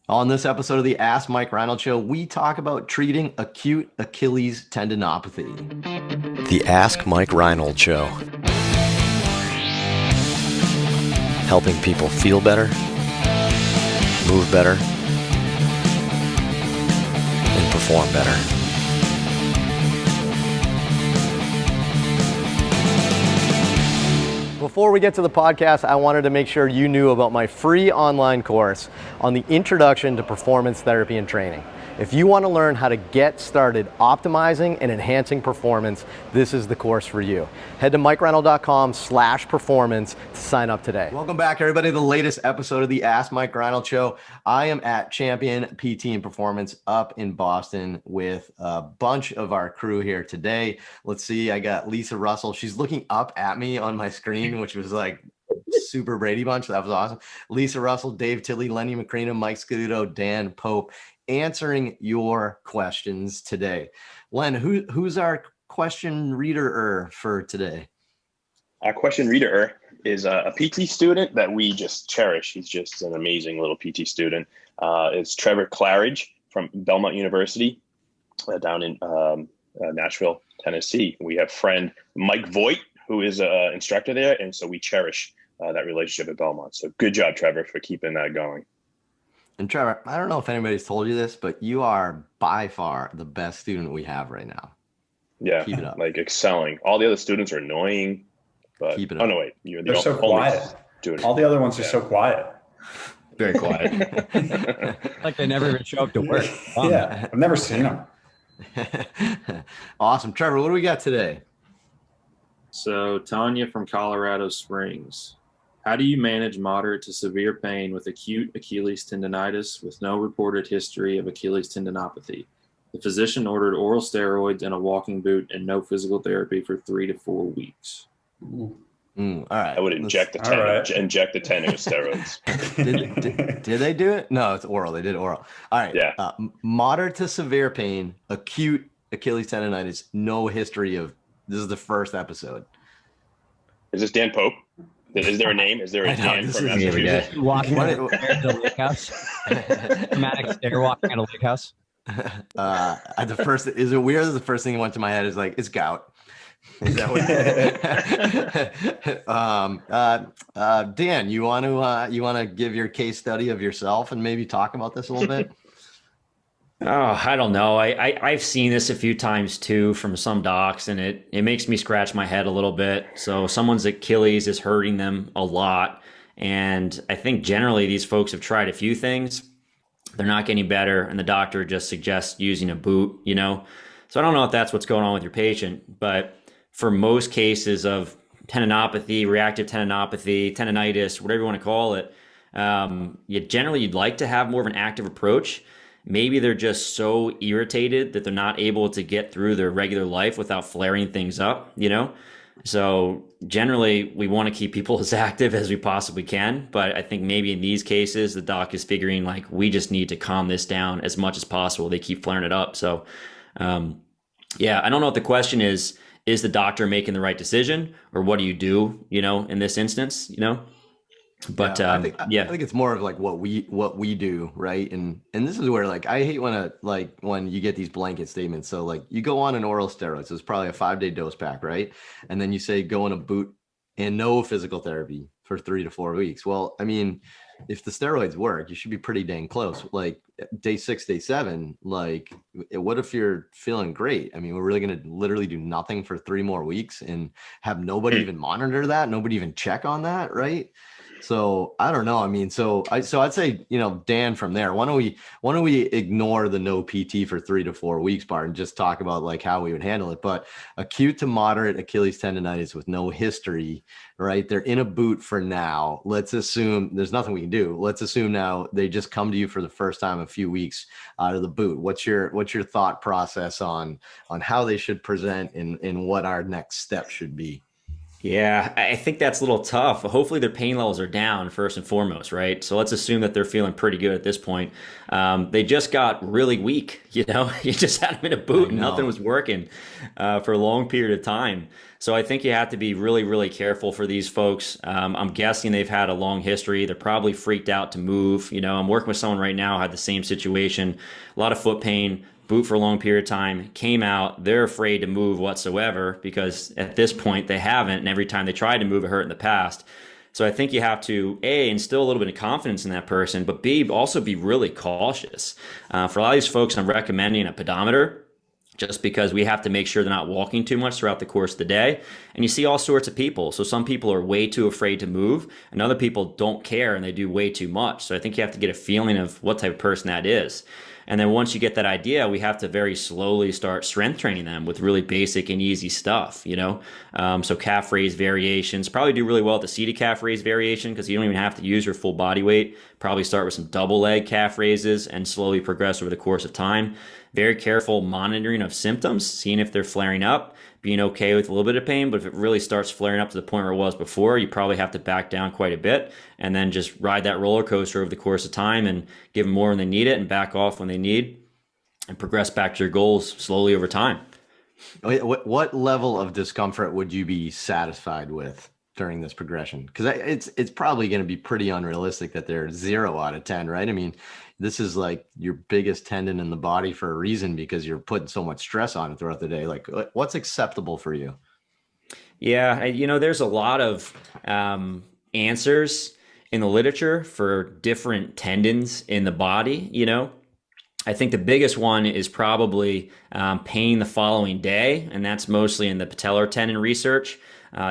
On this episode of the Ask Mike Reinold Show, we talk about treating acute Achilles tendinopathy. The Ask Mike Reinold Show. Helping people feel better, move better, and perform better. Before we get to the podcast, I wanted to make sure you knew about my free online course on the Introduction to Performance Therapy and Training. If you want to learn how to get started optimizing and enhancing performance, this is the course for you. Head to mikereinold.com/performance to sign up today. Welcome back, everybody, to the latest episode of the Ask Mike Reinold Show. I am at Champion PT and Performance up in Boston with a bunch of our crew here today. Let's see, I got Lisa Russell. She's looking up at me on my screen, which was like super Brady Bunch. That was awesome. Lisa Russell, Dave Tilley, Lenny Macrina, Mike Scudo, Dan Pope, answering your questions today. Len, who's our question reader for today? Our question reader is a PT student that we just cherish. He's just an amazing little PT student. It's Trevor Claridge from Belmont University down in Nashville, Tennessee. We have friend Mike Voigt, who is an instructor there, and so we cherish that relationship at Belmont. So good job, Trevor, for keeping that going. And Trevor, I don't know if anybody's told you this, but you are by far the best student we have right now. Yeah, keep it up. Like excelling. All the other students are annoying, but keep it up. Oh no, wait, you're the They're so quiet. Student. All the other ones are so quiet. Very quiet. Like they never even show up to work. Yeah, I've never seen them. Awesome. Trevor, what do we got today? So Tanya from Colorado Springs. How do you manage moderate to severe pain with acute Achilles tendonitis with no reported history of Achilles tendinopathy? The physician ordered oral steroids and a walking boot and no physical therapy for 3 to 4 weeks. All right. I would inject the tendon with steroids. Did they do it? No, it's oral. They did oral. All right. Yeah. Moderate to severe pain, acute Achilles tendonitis, no history of. This is the first episode. Is this Dan Pope? Is there a name? Is there a Dan from Massachusetts? Walking at a lake house. Dramatic stare walking at a lake house. The first is it weird that the first thing that went to my head is like, it's gout. Is that what Dan, you want to give your case study of yourself and maybe talk about this a little bit? Oh, I don't know. I've seen this a few times too from some docs, and it makes me scratch my head a little bit. So someone's Achilles is hurting them a lot. And I think generally these folks have tried a few things. They're not getting better, and the doctor just suggests using a boot, So I don't know if that's what's going on with your patient, but for most cases of tendinopathy, reactive tendinopathy, tendonitis, whatever you want to call it, you'd like to have more of an active approach. Maybe they're just so irritated that they're not able to get through their regular life without flaring things up, So generally, we want to keep people as active as we possibly can. But I think maybe in these cases, the doc is figuring like, we just need to calm this down as much as possible. They keep flaring it up. So, I don't know what the question is the doctor making the right decision, or what do you do, in this instance, But I think it's more of like what we do, right? And this is where like I hate when you get these blanket statements. So like you go on an oral steroid, so it's probably a 5-day dose pack, right? And then you say go in a boot and no physical therapy for 3 to 4 weeks. Well, I mean, if the steroids work, you should be pretty dang close. Like day 6, day 7, like what if you're feeling great? I mean, we're really going to literally do nothing for 3 more weeks and have nobody even monitor that, nobody even check on that, right? So I don't know. I mean, so I'd say, Dan, from there, why don't we ignore the no PT for 3 to 4 weeks part and just talk about like how we would handle it. But acute to moderate Achilles tendonitis with no history, right? They're in a boot for now. Let's assume there's nothing we can do. Let's assume now they just come to you for the first time a few weeks out of the boot. What's your thought process on how they should present and what our next step should be? Yeah, I think that's a little tough. Hopefully their pain levels are down first and foremost, right? So let's assume that they're feeling pretty good at this point. They just got really weak, you just had them in a boot and nothing was working for a long period of time. So I think you have to be really, really careful for these folks. I'm guessing they've had a long history. They're probably freaked out to move. You know, I'm working with someone right now who had the same situation, a lot of foot pain, boot for a long period of time, came out. They're afraid to move whatsoever because at this point they haven't. And every time they tried to move, it hurt in the past. So I think you have to, A, instill a little bit of confidence in that person, but B, also be really cautious. For a lot of these folks, I'm recommending a pedometer just because we have to make sure they're not walking too much throughout the course of the day. And you see all sorts of people. So some people are way too afraid to move, and other people don't care and they do way too much. So I think you have to get a feeling of what type of person that is. And then once you get that idea, we have to very slowly start strength training them with really basic and easy stuff, you know? So calf raise variations, probably do really well at the seated calf raise variation because you don't even have to use your full body weight. Probably start with some double leg calf raises and slowly progress over the course of time. Very careful monitoring of symptoms, seeing if they're flaring up, being okay with a little bit of pain. But if it really starts flaring up to the point where it was before, you probably have to back down quite a bit and then just ride that roller coaster over the course of time and give them more when they need it and back off when they need and progress back to your goals slowly over time. What level of discomfort would you be satisfied with during this progression? Because it's probably going to be pretty unrealistic that they're 0 out of 10, right? I mean, this is like your biggest tendon in the body for a reason because you're putting so much stress on it throughout the day. Like, what's acceptable for you? Yeah, you know, there's a lot of answers in the literature for different tendons in the body, you know. I think the biggest one is probably pain the following day, and that's mostly in the patellar tendon research.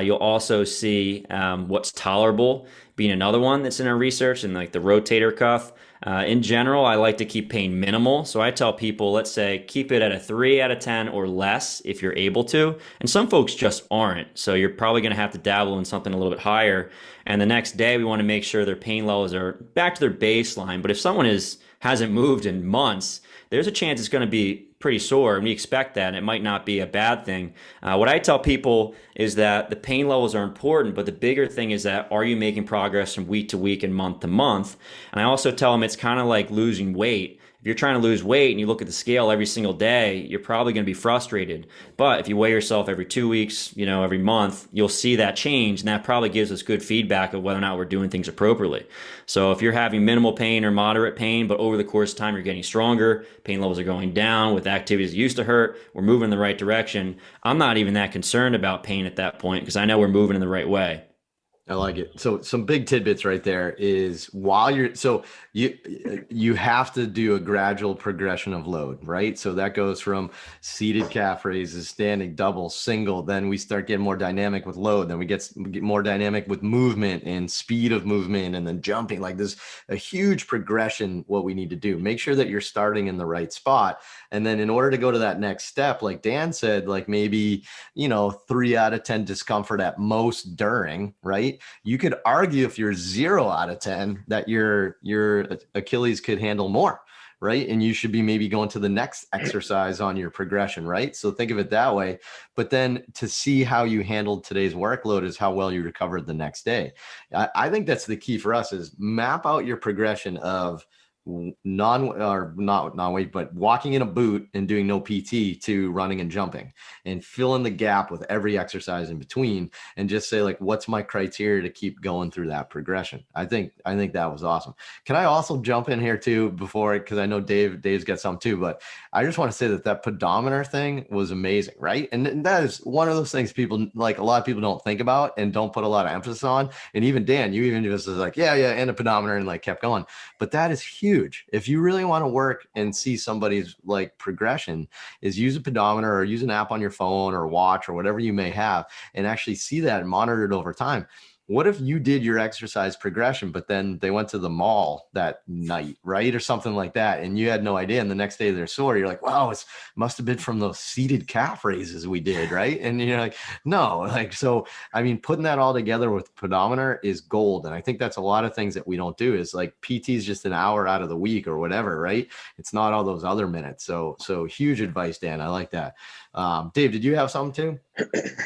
You'll also see what's tolerable being another one that's in our research, and like the rotator cuff. In general, I like to keep pain minimal. So I tell people, let's say, keep it at a 3 out of 10 or less if you're able to. And some folks just aren't. So you're probably going to have to dabble in something a little bit higher. And the next day, we want to make sure their pain levels are back to their baseline. But if someone hasn't moved in months, there's a chance it's going to be pretty sore, and we expect that, and it might not be a bad thing. What I tell people is that the pain levels are important, but the bigger thing is that are you making progress from week to week and month to month? And I also tell them it's kind of like losing weight. If you're trying to lose weight and you look at the scale every single day, you're probably going to be frustrated. But if you weigh yourself every 2 weeks, you know, every month, you'll see that change, and that probably gives us good feedback of whether or not we're doing things appropriately. So if you're having minimal pain or moderate pain, but over the course of time you're getting stronger, pain levels are going down with activities that used to hurt, we're moving in the right direction, I'm not even that concerned about pain at that point because I know we're moving in the right way. I like it. So some big tidbits right there is while you have to do a gradual progression of load, right? So that goes from seated calf raises, standing, double, single. Then we start getting more dynamic with load. Then we get more dynamic with movement and speed of movement and then jumping. Like there's a huge progression what we need to do. Make sure that you're starting in the right spot. And then in order to go to that next step, like Dan said, like maybe, 3 out of 10 discomfort at most during, right? You could argue if you're 0 out of 10 that your Achilles could handle more, right? And you should be maybe going to the next exercise on your progression, right? So think of it that way. But then to see how you handled today's workload is how well you recovered the next day. I think that's the key for us is map out your progression of not non-weight, but walking in a boot and doing no PT to running and jumping and fill in the gap with every exercise in between and just say like, what's my criteria to keep going through that progression? I think that was awesome. Can I also jump in here too before, cause I know Dave's got some too, but I just want to say that pedometer thing was amazing. Right. And that is one of those things people like a lot of people don't think about and don't put a lot of emphasis on. And even Dan, you even just was like, yeah. And a pedometer and like kept going, but that is huge. If you really want to work and see somebody's like progression is use a pedometer or use an app on your phone or watch or whatever you may have and actually see that and monitor it over time. What if you did your exercise progression, but then they went to the mall that night, right? Or something like that. And you had no idea. And the next day they're sore. You're like, wow, it must have been from those seated calf raises we did, right? And you're like, no, like, so, I mean, putting that all together with pedometer is gold. And I think that's a lot of things that we don't do is like PT is just an hour out of the week or whatever, right? It's not all those other minutes. So huge advice, Dan. I like that. Dave, did you have something too?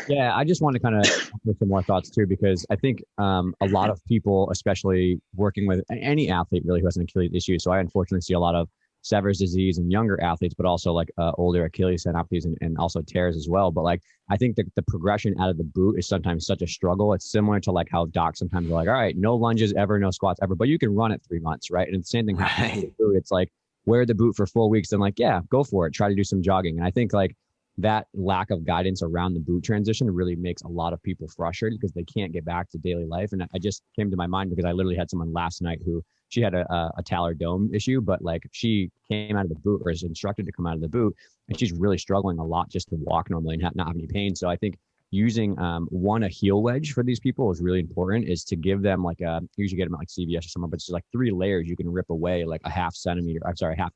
Yeah, I just want to kind of put some more thoughts too, because I think a lot of people, especially working with any athlete really who has an Achilles issue. So I unfortunately see a lot of Sever's disease in younger athletes, but also like older Achilles tendinopathies and also tears as well. But like, I think that the progression out of the boot is sometimes such a struggle. It's similar to like how docs sometimes are like, all right, no lunges ever, no squats ever, but you can run it 3 months, right? And the same thing happens with the boot. It's like, wear the boot for 4 weeks and like, yeah, go for it. Try to do some jogging. And I think like that lack of guidance around the boot transition really makes a lot of people frustrated because they can't get back to daily life. And I just came to my mind because I literally had someone last night who she had a talar dome issue, but like she came out of the boot or is instructed to come out of the boot and she's really struggling a lot just to walk normally and not have any pain. So I think using a heel wedge for these people is really important, is to give them like usually get them at like CVS or somewhere, but it's just like 3 layers you can rip away like a half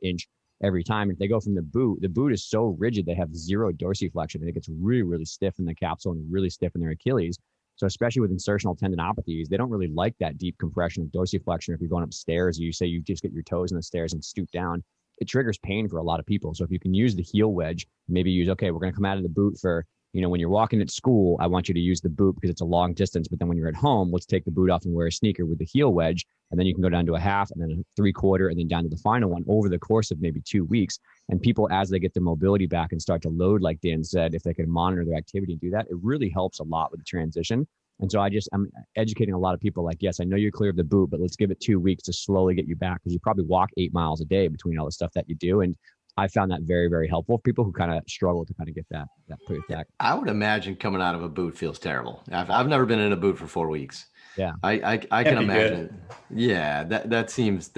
inch every time. If they go from the boot is so rigid, they have 0 dorsiflexion and it gets really, really stiff in the capsule and really stiff in their Achilles. So especially with insertional tendinopathies, they don't really like that deep compression of dorsiflexion. If you're going upstairs, you say you just get your toes in the stairs and stoop down, it triggers pain for a lot of people. So if you can use the heel wedge, maybe use, okay, we're going to come out of the boot for, when you're walking at school, I want you to use the boot because it's a long distance. But then when you're at home, let's take the boot off and wear a sneaker with the heel wedge. And then you can go down to a half and then a 3/4 and then down to the final one over the course of maybe 2 weeks. And people, as they get their mobility back and start to load, like Dan said, if they can monitor their activity and do that, it really helps a lot with the transition. And so I'm educating a lot of people like, yes, I know you're clear of the boot, but let's give it 2 weeks to slowly get you back because you probably walk 8 miles a day between all the stuff that you do. And I found that very, very helpful for people who kind of struggle to kind of get that put back. I would imagine coming out of a boot feels terrible. I've never been in a boot for 4 weeks. Yeah, I can imagine. Yeah, that seems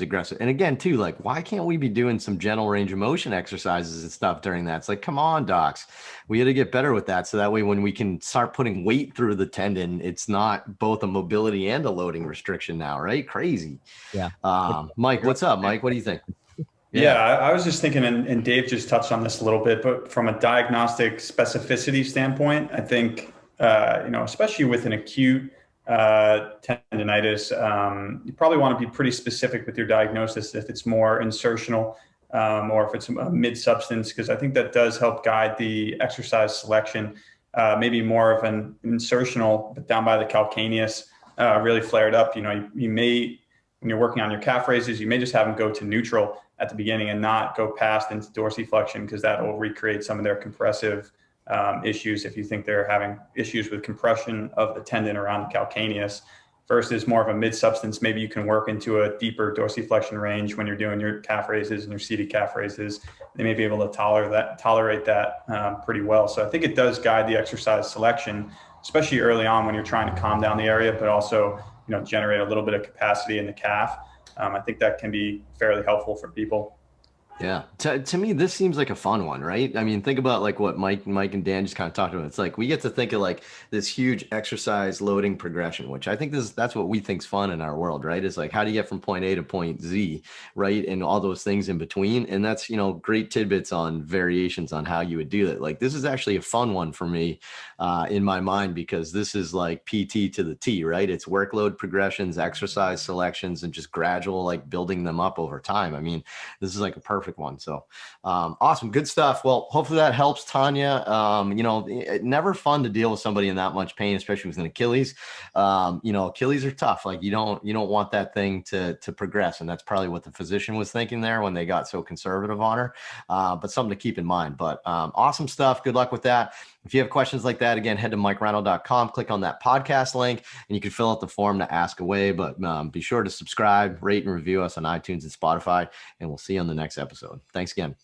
aggressive. And again, too, like, why can't we be doing some gentle range of motion exercises and stuff during that? It's like, come on, docs, we got to get better with that. So that way, when we can start putting weight through the tendon, it's not both a mobility and a loading restriction now, right? Crazy. Yeah. Mike, what's up, Mike? What do you think? Yeah, I was just thinking, and Dave just touched on this a little bit, but from a diagnostic specificity standpoint, I think, especially with an acute tendonitis, you probably want to be pretty specific with your diagnosis if it's more insertional or if it's a mid-substance, because I think that does help guide the exercise selection. Maybe more of an insertional, but down by the calcaneus, really flared up. You may, when you're working on your calf raises, you may just have them go to neutral at the beginning and not go past into dorsiflexion, because that will recreate some of their compressive issues if you think they're having issues with compression of the tendon around the calcaneus. Versus more of a mid-substance, maybe you can work into a deeper dorsiflexion range when you're doing your calf raises and your seated calf raises. They may be able to tolerate that pretty well. So I think it does guide the exercise selection, especially early on when you're trying to calm down the area, but also generate a little bit of capacity in the calf. I think that can be fairly helpful for people. Yeah. To me, this seems like a fun one, right? I mean, think about like what Mike and Dan just kind of talked about. It's like we get to think of like this huge exercise loading progression, which I think that's what we think's fun in our world, right? It's like, how do you get from point A to point Z, right? And all those things in between. And that's, great tidbits on variations on how you would do that. Like, this is actually a fun one for me in my mind, because this is like PT to the T, right? It's workload progressions, exercise selections, and just gradual, like building them up over time. I mean, this is like a perfect one. So awesome. Good stuff. Well, hopefully that helps, Tanya. Never fun to deal with somebody in that much pain, especially with an Achilles. Achilles are tough. Like you don't want that thing to progress. And that's probably what the physician was thinking there when they got so conservative on her. But something to keep in mind. But awesome stuff. Good luck with that. If you have questions like that, again, head to MikeReinold.com, click on that podcast link, and you can fill out the form to ask away. But be sure to subscribe, rate, and review us on iTunes and Spotify, and we'll see you on the next episode. Thanks again.